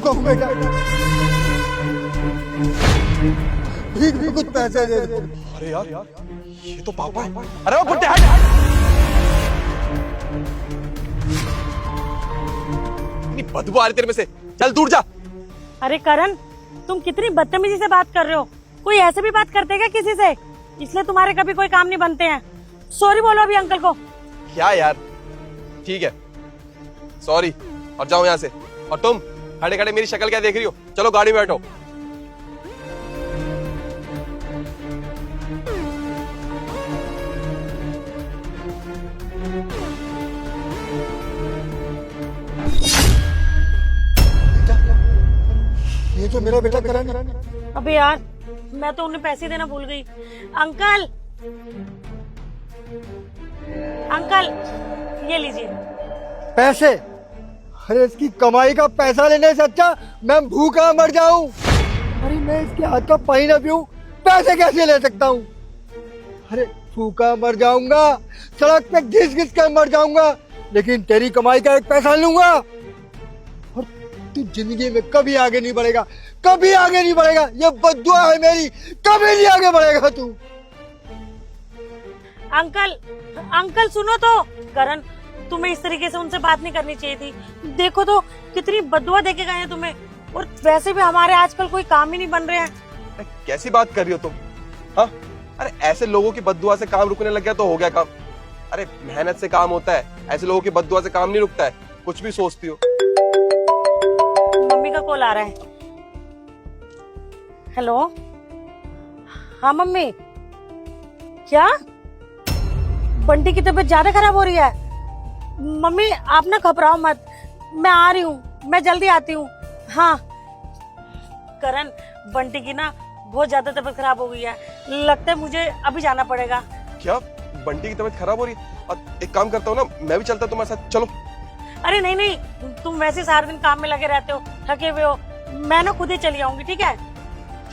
भूखा हूँ बेटा, भीख भी कुछ पैसे दे दो। अरे यार ये तो पापा है। अरे वो बुड्ढे हट। इतनी बदबू आ रही तेरे में से, चल दूर जा। अरे करण, तुम कितनी बदतमीजी से बात कर रहे हो। कोई ऐसे भी बात करते क्या किसी से? इसलिए तुम्हारे कभी कोई काम नहीं बनते हैं। सॉरी बोलो अभी अंकल को। क्या यार, ठीक है सॉरी, और जाओ यहाँ से। और तुम खड़े खड़े मेरी शक्ल क्या देख रही हो? चलो गाड़ी में बैठो। ये तो मेरा बेटा करण है। अबे यार, मैं तो उन्हें पैसे देना भूल गई। अंकल, अंकल ये लीजिए पैसे? अरे इसकी कमाई का पैसा लेने से अच्छा मैं भूखा मर जाऊं। अरे मैं इसके हाथ का पानी ना पीऊं, पैसे कैसे ले सकता हूँ? अरे भूखा मर जाऊंगा, सड़क पे घिस घिस कर मर जाऊंगा, लेकिन तेरी कमाई का एक पैसा लूंगा। और तू जिंदगी में कभी आगे नहीं बढ़ेगा, कभी आगे नहीं बढ़ेगा। ये बद्दुआ है मेरी, कभी नहीं आगे बढ़ेगा तू। अंकल, अंकल सुनो तो। करण, तुम्हें इस तरीके से उनसे बात नहीं करनी चाहिए थी। देखो तो कितनी बददुआ देके गए हैं तुम्हें। और वैसे भी हमारे आजकल कोई काम ही नहीं बन रहे हैं। कैसी बात कर रही हो तुम? हाँ, अरे ऐसे लोगों की बद्दुआ से काम रुकने लग गया तो हो गया काम। अरे मेहनत से काम होता है, ऐसे लोगों की बद्दुआ से काम नहीं रुकता है। कुछ भी सोचती हो। मम्मी का कॉल आ रहा है। हेलो, हाँ मम्मी। क्या बंटी की तबीयत ज्यादा खराब हो रही है? मम्मी आप ना घबराओ मत, मैं आ रही हूँ, मैं जल्दी आती हूँ। हाँ करण, बंटी की ना बहुत ज्यादा तबीयत खराब हो गई है। लगता है मुझे अभी जाना पड़ेगा। क्या बंटी की तबीयत खराब हो रही है? और एक काम करता हूँ ना, मैं भी चलता हूँ तुम्हारे साथ, चलो। अरे नहीं नहीं, तुम वैसे सारा दिन काम में लगे रहते हो, थके हुए हो। मैं ना खुद ही चली आऊंगी, ठीक है?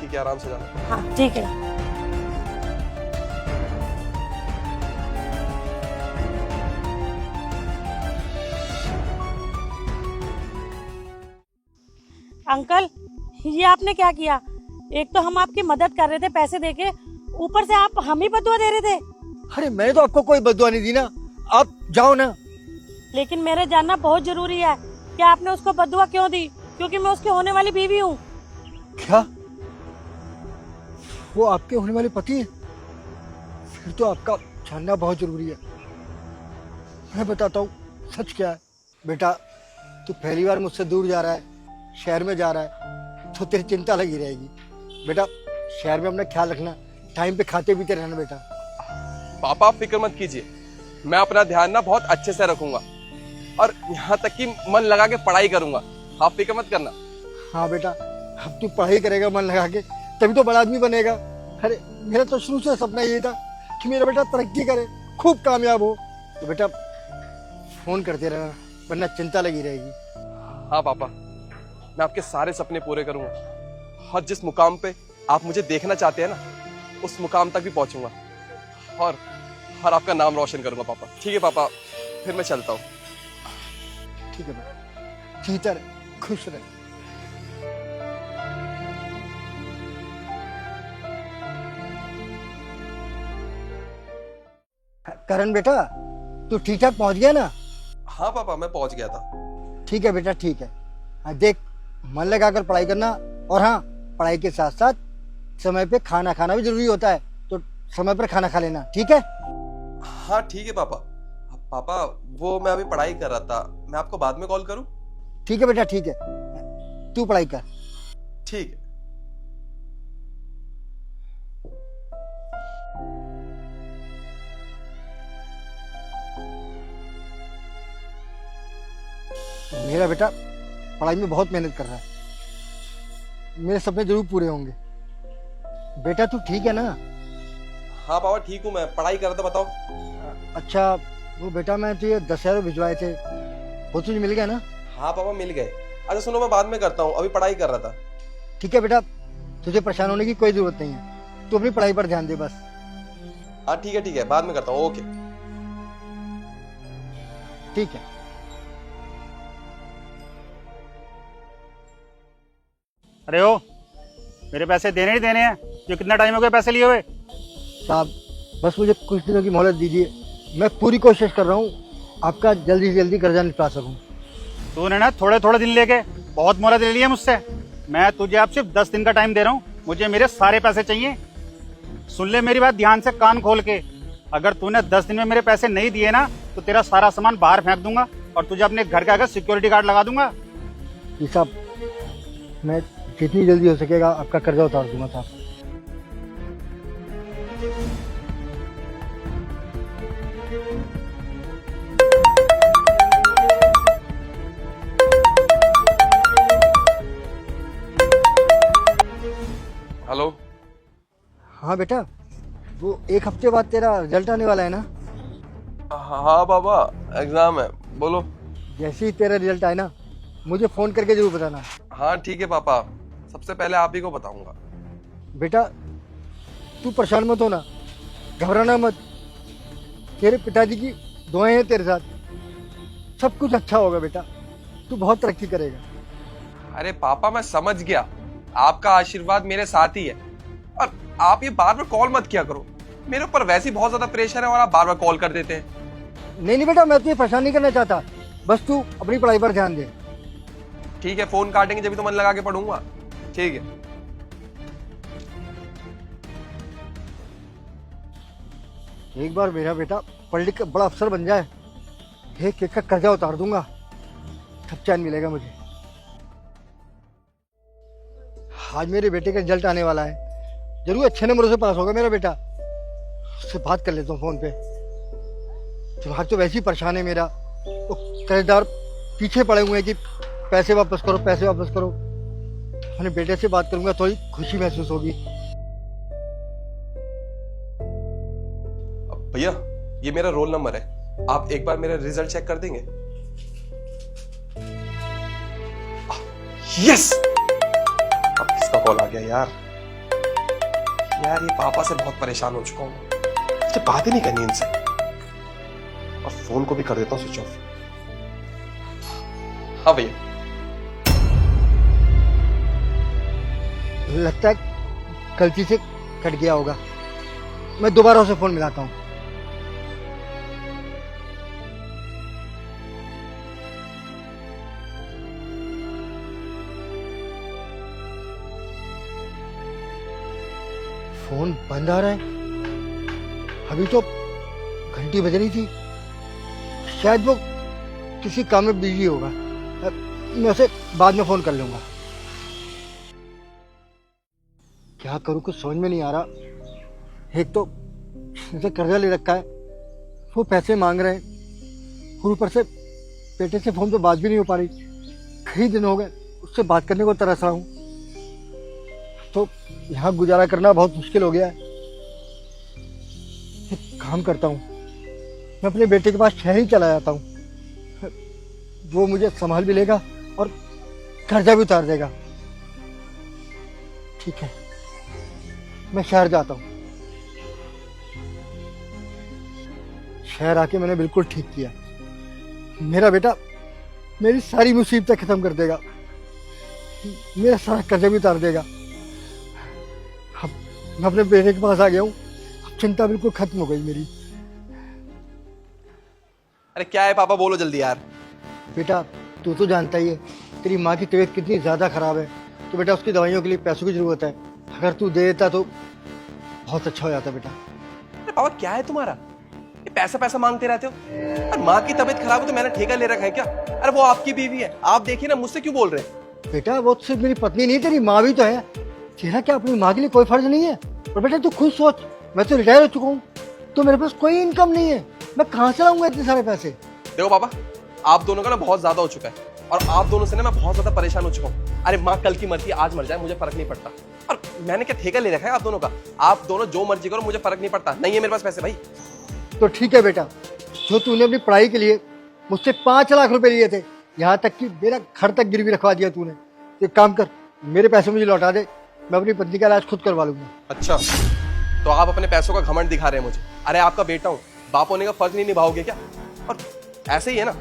ठीक है, आराम से जाना। हाँ ठीक है। अंकल, ये आपने क्या किया? एक तो हम आपकी मदद कर रहे थे पैसे देके, ऊपर से आप हम ही बदुआ दे रहे थे। अरे मैंने तो आपको कोई बददुआ नहीं दी ना, आप जाओ ना। लेकिन मेरे जानना बहुत जरूरी है कि आपने उसको बदुआ क्यों दी, क्योंकि मैं उसकी होने वाली बीवी हूँ। क्या वो आपके होने वाले पति है? फिर तो आपका जानना बहुत जरूरी है। मैं बताता हूँ सच क्या है। बेटा तू पहली बार मुझसे दूर जा रहा है, शहर में जा रहा है, तो तेरी चिंता लगी रहेगी। बेटा शहर में अपना ख्याल रखना, टाइम पे खाते पीते रहना बेटा। पापा आप फिक्र मत कीजिए, मैं अपना ध्यान ना बहुत अच्छे से रखूंगा, और यहाँ तक कि मन लगा के पढ़ाई करूंगा। आप फिक्र मत करना। हाँ बेटा, अब तू पढ़ाई करेगा मन लगा के, तभी तो बड़ा आदमी बनेगा। अरे मेरा तो शुरू से सपना ये था कि मेरा बेटा तरक्की करे, खूब कामयाब हो। तो बेटा फोन करते रहना, वरना चिंता लगी रहेगी। हाँ पापा, मैं आपके सारे सपने पूरे करूंगा, और जिस मुकाम पे आप मुझे देखना चाहते हैं ना, उस मुकाम तक भी पहुंचूंगा, और आपका नाम रोशन करूंगा पापा। ठीक है पापा, फिर मैं चलता हूँ। ठीक है बेटा, जीता रहे, खुश रहे। करण बेटा, तू ठीक ठाक पहुंच गया ना? हाँ पापा, मैं पहुंच गया था। ठीक है बेटा, ठीक है। हाँ देख, मन लगाकर पढ़ाई करना, और हाँ पढ़ाई के साथ साथ समय पे खाना खाना भी जरूरी होता है, तो समय पर खाना खा लेना, ठीक है? हाँ ठीक है पापा। पापा वो मैं अभी पढ़ाई कर रहा था, मैं आपको बाद में कॉल करूं? ठीक है बेटा, ठीक है, तू पढ़ाई कर। ठीक है। मेरा बेटा पढ़ाई में बहुत मेहनत कर रहा है, मेरे सपने जरूर पूरे होंगे। बेटा तू ठीक है ना? हाँ पापा ठीक हूँ, मैं पढ़ाई कर रहा था। बताओ। अच्छा वो बेटा, मैं तुझे 10,000 भिजवाए थे, वो तुझे मिल गया ना? हाँ पापा मिल गए। अच्छा सुनो, मैं बाद में करता हूँ, अभी पढ़ाई कर रहा था। ठीक है बेटा, तुझे परेशान होने की कोई जरूरत नहीं है, तू अपनी पढ़ाई पर ध्यान दे बस। हाँ ठीक है, बाद में करता हूँ। ओके। ठीक है। अरे ओ, मेरे पैसे देने ही देने हैं। ये कितना टाइम हो गया पैसे लिए हुए? साहब बस मुझे कुछ दिनों की मोहलत दीजिए, मैं पूरी कोशिश कर रहा हूँ आपका जल्दी से जल्दी कर्जा निपटा सकूँ। तूने ना थोड़े थोड़े दिन लेके बहुत मोहलत ले लिया मुझसे। मैं तुझे अब सिर्फ 10 दिन का टाइम दे रहा हूँ, मुझे मेरे सारे पैसे चाहिए। सुन ले मेरी बात ध्यान से, कान खोल के। अगर तूने 10 दिन में मेरे पैसे नहीं दिए ना तो तेरा सारा सामान बाहर फेंक दूंगा और तुझे अपने घर के आगे सिक्योरिटी गार्ड लगा दूंगा। जी साहब, मैं जितनी जल्दी हो सकेगा आपका कर्जा उतार दूंगा साहब। हेलो। हाँ बेटा, वो 1 हफ्ते बाद तेरा रिजल्ट आने वाला है ना? हाँ पापा, एग्जाम है, बोलो। जैसे ही तेरा रिजल्ट आए ना मुझे फ़ोन करके जरूर बताना। हाँ ठीक है पापा, सबसे पहले आप ही को बताऊंगा। बेटा तू परेशान मत होना, घबराना मत। तेरे पिताजी की दुआएं हैं तेरे साथ, सब कुछ अच्छा होगा बेटा, तू बहुत तरक्की करेगा। अरे पापा मैं समझ गया, आपका आशीर्वाद मेरे साथ ही है। और आप ये बार बार कॉल मत किया करो, मेरे ऊपर वैसे ही बहुत ज्यादा प्रेशर है और आप बार बार कॉल कर देते हैं। नहीं बेटा, मैं तुझे परेशान नहीं करना चाहता, बस तू अपनी पढ़ाई पर ध्यान दे। ठीक है, फोन काटेंगे जब भी तो मन लगा के पढ़ूंगा। ठीक है। एक बार मेरा बेटा पढ़ लिख कर बड़ा अफसर बन जाए, एक एक का कर्जा उतार दूंगा, तब चैन मिलेगा मुझे। आज मेरे बेटे का रिजल्ट आने वाला है, जरूर अच्छे नंबरों से पास होगा मेरा बेटा। उससे बात कर लेता हूँ फोन पे। दिमाग तो वैसे ही परेशान है मेरा, तो कर्जदार पीछे पड़े हुए हैं कि पैसे वापस करो, पैसे वापस करो। अपने बेटे से बात करूंगा, थोड़ी खुशी महसूस होगी। भैया ये मेरा रोल नंबर है, आप एक बार मेरा रिजल्ट चेक कर देंगे? यस, अब किसका कॉल आ गया यार? यार ये पापा से बहुत परेशान हो चुका हूं, मुझे बात ही नहीं करनी इनसे। और फोन को भी कर देता हूं स्विच ऑफ। हाँ भैया। लगता है गलती से कट गया होगा, मैं दोबारा उसे फोन मिलाता हूँ। फोन बंद आ रहा है, अभी तो घंटी बज रही थी, शायद वो किसी काम में बिजी होगा। मैं उसे बाद में फोन कर लूंगा। क्या करूं, कुछ समझ में नहीं आ रहा। एक तो उनसे कर्जा ले रखा है, वो पैसे मांग रहे हैं, और ऊपर से बेटे से फोन पे बात भी नहीं हो पा रही। कई दिन हो गए उससे बात करने को तरस रहा हूं, तो यहाँ गुजारा करना बहुत मुश्किल हो गया है। एक काम करता हूँ, मैं अपने बेटे के पास शहर ही चला जाता हूँ, वो मुझे संभाल भी लेगा और कर्जा भी उतार देगा। ठीक है, मैं शहर जाता हूँ। शहर आके मैंने बिल्कुल ठीक किया, मेरा बेटा मेरी सारी मुसीबतें खत्म कर देगा, मेरा सारा कर्जा भी उतार देगा। अब मैं अपने बेटे के पास आ गया हूँ, अब चिंता बिल्कुल खत्म हो गई मेरी। अरे क्या है पापा, बोलो जल्दी यार। बेटा तू तो जानता ही है तेरी माँ की तबीयत कितनी ज़्यादा ख़राब है, तो बेटा उसकी दवाइयों के लिए पैसों की ज़रूरत है। अगर तू दे देता तो बहुत अच्छा हो जाता बेटा। अरे पापा क्या है तुम्हारा, ये पैसा पैसा मांगते रहते हो। अरे माँ की तबीयत खराब है तो मैंने ठेका ले रखा है क्या? अरे वो आपकी बीवी है, आप देखिए ना, मुझसे क्यों बोल रहे हैं? बेटा वो सिर्फ मेरी पत्नी नहीं, तेरी माँ भी तो है। तेरा क्या अपनी माँ के लिए कोई फर्ज नहीं है? और बेटा तू खुद सोच, मैं तो रिटायर हो चुका हूँ, तो मेरे पास कोई इनकम नहीं है, मैं कहाँ से लाऊंगा इतने सारे पैसे? देखो पापा, आप दोनों का ना बहुत ज्यादा हो चुका है, और आप दोनों से ना मैं बहुत ज्यादा परेशान हो चुका हूँ। अरे माँ कल की मरती है, आज मर जाए, मुझे फर्क नहीं पड़ता। और मैंने क्या ठेका ले रखा है आप दोनों का? आप दोनों जो मर्जी करो, मुझे फर्क नहीं पड़ता। नहीं है मेरे पास पैसे भाई। तो ठीक है बेटा, जो तूने अपनी पढ़ाई के लिए मुझसे 5 लाख रुपए लिए थे, यहाँ तक कि मेरा घर तक गिरवी रखवा दिया तूने, तो एक काम कर, मेरे पैसे मुझे लौटा दे, मैं अपनी पत्नी का इलाज खुद करवा लूंगा। अच्छा, तो आप अपने पैसों का घमंड दिखा रहे हैं मुझे। अरे आपका बेटा हूँ, बाप होने का फर्ज नहीं निभाओगे क्या? और ऐसे ही है ना,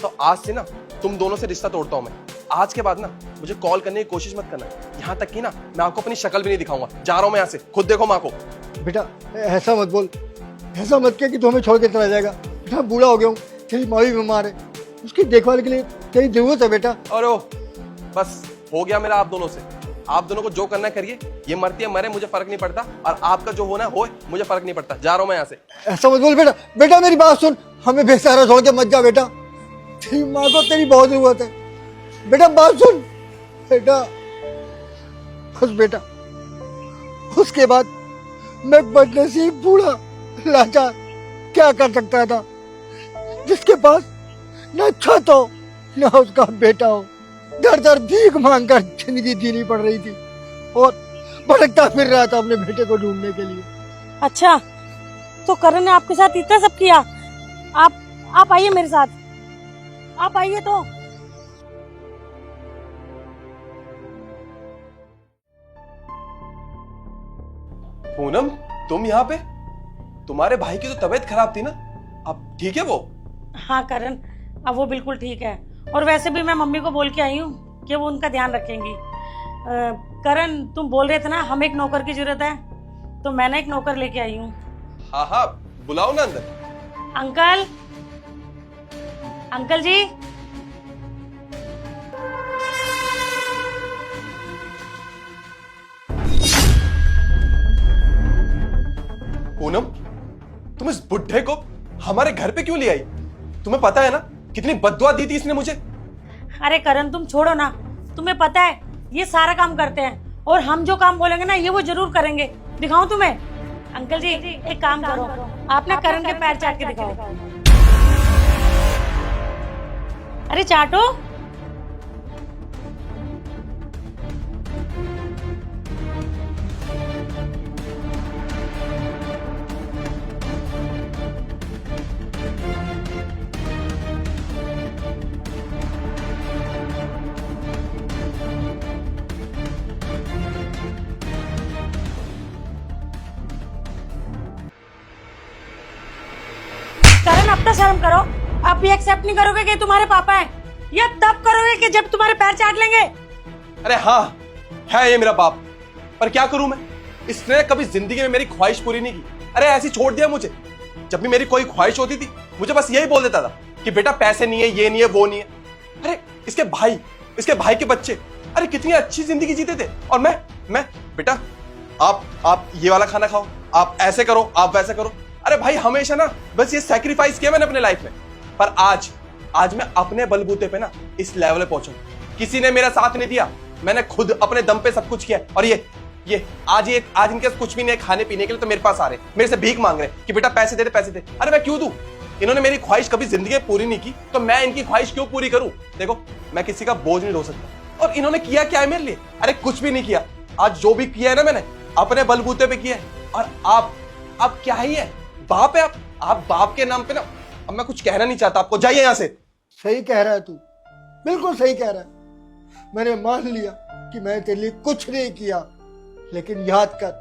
तो आज से ना तुम दोनों से रिश्ता तोड़ता हूँ मैं। आज के बाद ना मुझे कॉल करने की कोशिश मत करना। यहाँ तक कि ना मैं आपको अपनी शक्ल भी नहीं दिखाऊंगा। जा रहा हूँ मैं यहाँ से, खुद देखो माँ को। बेटा ऐसा मत बोल, ऐसा मत कह कि तू हमें छोड़ के चला जाएगा। बेटा बूढ़ा हो गया हूँ, तेरी माँ भी बीमार है, उसकी देखभाल के लिए तेरी जरूरत है बेटा। और ओ, बस हो गया मेरा आप दोनों से। आप दोनों को जो करना है करिए, ये मरती है मरे, मुझे फर्क नहीं पड़ता। और आपका जो होना है मुझे फर्क नहीं पड़ता। जा रहा हूँ मैं यहाँ से। ऐसा मत बोल बेटा। बेटा मेरी बात सुन, हमें बेसहारा छोड़ के मत जा बेटा, तेरी माँ को तेरी बहुत जरूरत है। बेटा बात सुन बेटा, बस बेटा। उसके बाद मैं बदनसीब बूढ़ा लाचार क्या कर सकता था, जिसके पास न छत हो न उसका बेटा हो। दर दर भीख मांग कर जिंदगी जीनी पड़ रही थी और भटकता फिर रहा था अपने बेटे को ढूंढने के लिए। अच्छा, तो करण ने आपके साथ इतना सब किया। आप आइए मेरे साथ, आप आइए तो। पूनम, तुम यहाँ पे? तुम्हारे भाई की तो तबीयत खराब थी ना, अब ठीक है वो? हाँ करण, अब वो बिल्कुल ठीक है। और वैसे भी मैं मम्मी को बोल के आई हूँ कि वो उनका ध्यान रखेंगी। करण, तुम बोल रहे थे ना हमें एक नौकर की जरूरत है, तो मैंने एक नौकर लेके आई हूँ। हाँ हाँ, बुलाओ ना अंदर। अंकल, अंकल जी। पूनम, तुम इस बुढ़े को हमारे घर पे क्यों ले आई? तुम्हें पता है ना कितनी बद्दुआ दी थी इसने मुझे। अरे करण, तुम छोड़ो ना, तुम्हें पता है ये सारा काम करते हैं और हम जो काम बोलेंगे ना ये वो जरूर करेंगे। दिखाऊं तुम्हें? अंकल जी एक काम करो, आप ना करण के पैर चाट के दिखाओ। अरे चाटो। करण, अब तो शर्म करो। आप ये एक्सेप्ट नहीं करोगे कि तुम्हारे पापा हैं, या तब करोगे कि जब तुम्हारे पैर चाट लेंगे? अरे हाँ, है ये मेरा बाप, पर क्या करूं मैं? इसने कभी जिंदगी में मेरी ख्वाहिश पूरी नहीं की। अरे ऐसे छोड़ दिया मुझे। जब भी मेरी कोई ख्वाहिश होती थी मुझे बस यही बोल देता था कि बेटा पैसे नहीं है, ये नहीं है, वो नहीं है। अरे इसके भाई के बच्चे, अरे कितनी अच्छी जिंदगी जीते थे। और मैं बेटा आप ये वाला खाना खाओ, आप ऐसे करो, आप वैसे करो। अरे भाई हमेशा ना बस ये सैक्रिफाइस किया मैंने अपने लाइफ में, पर आज मैं अपने बलबूते पे ना इस लेवल पे पहुंचा। किसी ने मेरा साथ नहीं दिया, मैंने खुद अपने दम पे सब कुछ किया। और ये आज इनके कुछ भी नहीं खाने पीने के लिए, तो मेरे पास आ रहे, मेरे से भीख मांग रहे कि बेटा पैसे दे, पैसे दे। अरे मैं क्यों दूं? इन्होंने मेरी ख्वाहिश कभी जिंदगी में पूरी नहीं की, तो मैं इनकी ख्वाहिश क्यों पूरी करूं? देखो, मैं किसी का बोझ नहीं ढो सकता। और इन्होंने किया क्या है मेरे लिए? अरे कुछ भी नहीं किया। आज जो भी किया है ना मैंने अपने बलबूते पे किया है। और आप क्या ही है? बाप है आप बाप के नाम पे ना, अब मैं कुछ कहना नहीं चाहता आपको, जाइए यहां से। सही कह रहा है तू, बिल्कुल सही कह रहा है। मैंने मान लिया कि मैं तेरे लिए कुछ नहीं किया, लेकिन याद कर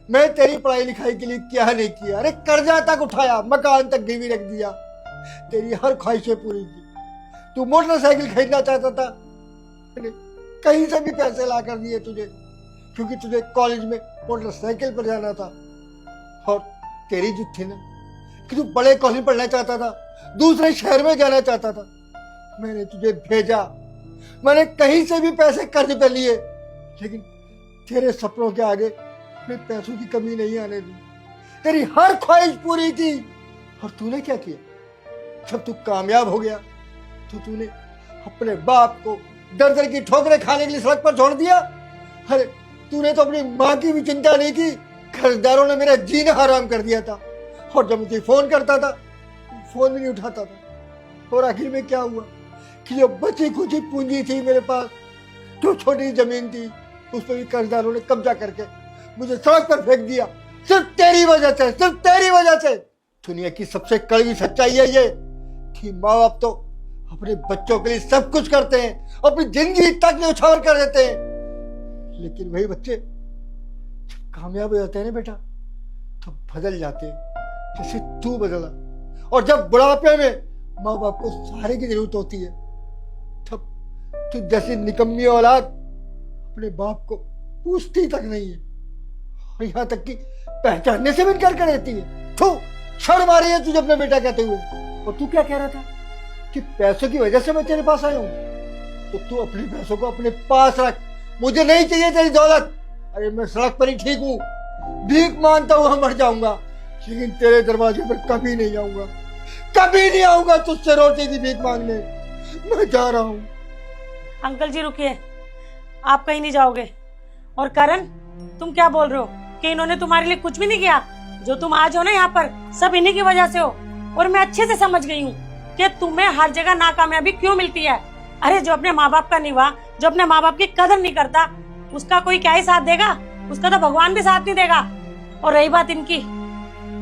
मैं तेरी पढ़ाई लिखाई के लिए क्या नहीं किया। अरे कर्जा तक उठाया, मकान तक गिरवी रख दिया, तेरी हर ख्वाहिशें पूरी की। तू मोटरसाइकिल खरीदना चाहता था, मैंने कहीं से भी पैसे ला कर दिए तुझे, क्योंकि तुझे कॉलेज में मोटरसाइकिल पर जाना था। और तेरी जिद थी ना कि तू बड़े कॉलेज पढ़ना चाहता था, दूसरे शहर में जाना चाहता था, मैंने तुझे भेजा। मैंने कहीं से भी पैसे कर्ज पे लिए, लेकिन तेरे सपनों के आगे मैं पैसों की कमी नहीं आने दी। तेरी हर ख्वाहिश पूरी की। और तूने क्या किया? जब तू कामयाब हो गया तो तूने अपने बाप को दर दर की ठोकरें खाने के लिए सड़क पर छोड़ दिया। अरे तूने तो अपनी माँ की भी चिंता नहीं की। कर्जदारों ने मेरा जीना हराम कर दिया था, और जब मुझे फोन करता था फोन भी नहीं उठाता था। और आखिर में क्या हुआ कि जो बची कुछ पूंजी थी मेरे पास, जो छोटी जमीन थी, उस पर भी कर्जदारों ने कब्जा करके मुझे सड़क पर फेंक दिया। सिर्फ तेरी वजह से, सिर्फ तेरी वजह से। दुनिया की सबसे कड़वी सच्चाई है ये कि माँ बाप तो अपने बच्चों के लिए सब कुछ करते हैं, अपनी जिंदगी तक न्यौछावर कर देते हैं, लेकिन वही बच्चे जब कामयाब हो जाते हैं ना बेटा, तो बदल जाते हैं, जैसे तू बदला। और जब बुढ़ापे में माँ बाप को सहारे की जरूरत होती है, तू जैसी निकम्मी औलाद अपने बाप को पूछती तक नहीं है, और यहाँ तक कि पहचानने से भी इनकार कर देती है। थू, शर्म आ रही है तुझे अपना बेटा कहते हुए। और तू क्या कह रहा था कि पैसों की वजह से मैं तेरे पास आया हूँ? तो तू अपने पैसों को अपने पास रख, मुझे नहीं चाहिए तेरी दौलत। अरे मैं सड़क पर ही ठीक हूँ, भीख मांगता हुआ मर जाऊंगा, लेकिन तेरे दरवाजे पर कभी नहीं आऊंगा, कभी नहीं आऊंगा तुझसे रोटी की भीख मांगने। मैं जा रहा हूँ। अंकल जी रुकिए, आप कहीं नहीं जाओगे। और करण, तुम क्या बोल रहे हो कि इन्होंने तुम्हारे लिए कुछ भी नहीं किया? जो तुम आज हो ना यहाँ पर, सब इन्हीं की वजह से हो। और मैं अच्छे से समझ गई हूँ कि तुम्हें हर जगह नाकामयाबी क्यों मिलती है। अरे जो अपने माँ बाप का निभा, जो अपने माँ बाप की कदर नहीं करता, उसका कोई क्या ही साथ देगा? उसका तो भगवान भी साथ नहीं देगा। और रही बात इनकी,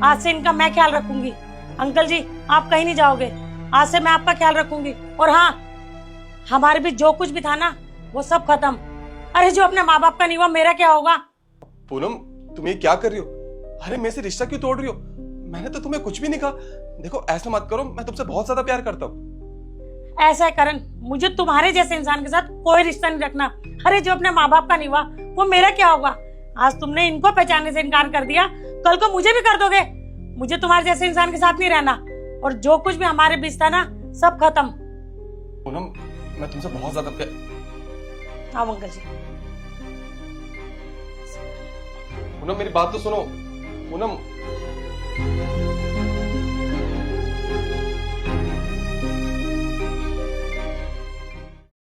आज से इनका मैं ख्याल रखूंगी। अंकल जी आप कहीं नहीं जाओगे, आज से मैं आपका ख्याल रखूंगी। और हाँ, हमारे भी जो कुछ भी था ना, वो सब खत्म। अरे जो अपने माँ बाप का नहीं हुआ, मेरा क्या होगा? पूनम, तुम ये क्या कर रही हो? अरे मेरे से रिश्ता क्यों तोड़ रही हो? मैंने तो तुम्हें कुछ भी नहीं कहा। देखो ऐसा मत करो, मैं तुमसे बहुत ज्यादा प्यार करता हूँ। ऐसा है करण, मुझे तुम्हारे जैसे इंसान के साथ कोई रिश्ता नहीं रखना। अरे जो अपने माँ बाप का नहीं हुआ, वो मेरा क्या होगा? आज तुमने इनको पहचानने से इनकार कर दिया, कल को मुझे भी कर दोगे। मुझे तुम्हारे जैसे इंसान के साथ नहीं रहना। और जो कुछ भी हमारे बीच था ना, सब खत्म। पूनम, मैं तुमसे बहुत ज्यादा प्यार। हाँ अंकल जी। पूनम मेरी बात तो सुनो। पूनम